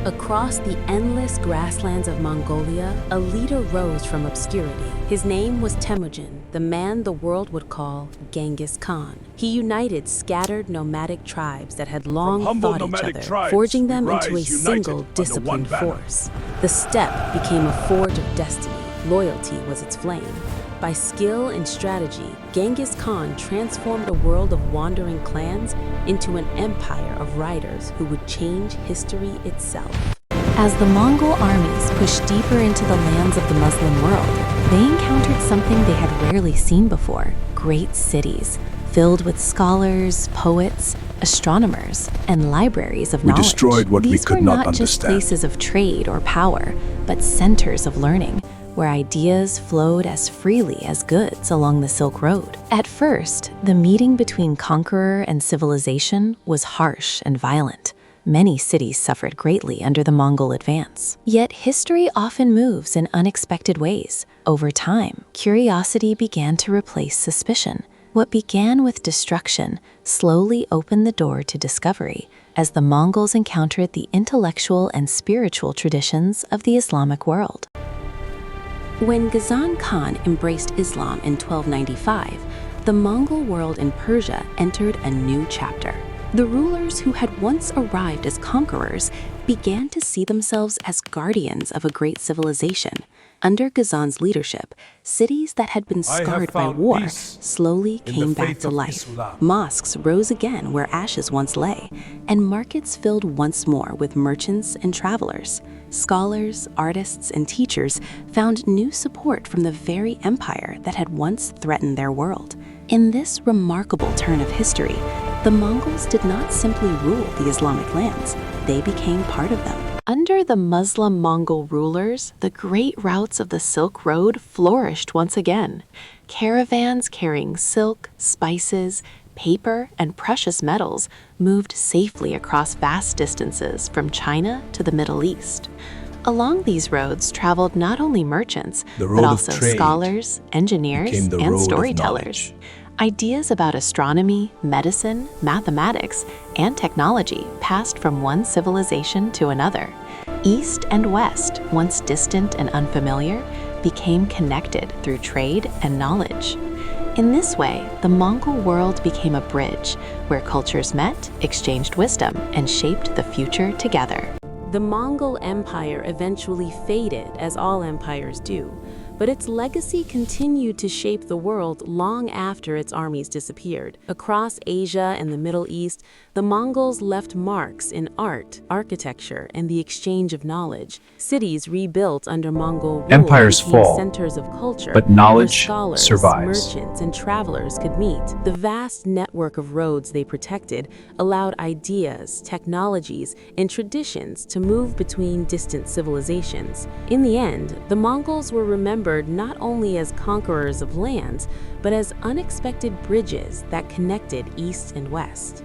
Across the endless grasslands of Mongolia, a leader rose from obscurity. His name was Temujin, the man the world would call Genghis Khan. He united scattered nomadic tribes that had long fought each other, forging them into a single disciplined force. The steppe became a forge of destiny. Loyalty was its flame. By skill and strategy, Genghis Khan transformed a world of wandering clans into an empire of riders who would change history itself. As the Mongol armies pushed deeper into the lands of the Muslim world, they encountered something they had rarely seen before: great cities, filled with scholars, poets, astronomers, and libraries of knowledge. We destroyed what we could not understand. These were not just places of trade or power, but centers of learning, where ideas flowed as freely as goods along the Silk Road. At first, the meeting between conqueror and civilization was harsh and violent. Many cities suffered greatly under the Mongol advance. Yet history often moves in unexpected ways. Over time, curiosity began to replace suspicion. What began with destruction slowly opened the door to discovery as the Mongols encountered the intellectual and spiritual traditions of the Islamic world. When Ghazan Khan embraced Islam in 1295, the Mongol world in Persia entered a new chapter. The rulers who had once arrived as conquerors began to see themselves as guardians of a great civilization. Under Ghazan's leadership, cities that had been scarred by war slowly came back to life. Mosques rose again where ashes once lay, and markets filled once more with merchants and travelers. Scholars, artists, and teachers found new support from the very empire that had once threatened their world. In this remarkable turn of history, the Mongols did not simply rule the Islamic lands, they became part of them. Under the Muslim Mongol rulers, the great routes of the Silk Road flourished once again. Caravans carrying silk, spices, paper, and precious metals moved safely across vast distances from China to the Middle East. Along these roads traveled not only merchants, but also scholars, engineers, and storytellers. Ideas about astronomy, medicine, mathematics, and technology passed from one civilization to another. East and West, once distant and unfamiliar, became connected through trade and knowledge. In this way, the Mongol world became a bridge where cultures met, exchanged wisdom, and shaped the future together. The Mongol Empire eventually faded, as all empires do, but its legacy continued to shape the world long after its armies disappeared. Across Asia and the Middle East, the Mongols left marks in art, architecture, and the exchange of knowledge. Cities rebuilt under Mongol rule Empires became fall, centers of culture, but knowledge where scholars, survives. merchants, and travelers could meet. The vast network of roads they protected allowed ideas, technologies, and traditions to move between distant civilizations. In the end, the Mongols were remembered not only as conquerors of lands, but as unexpected bridges that connected East and West.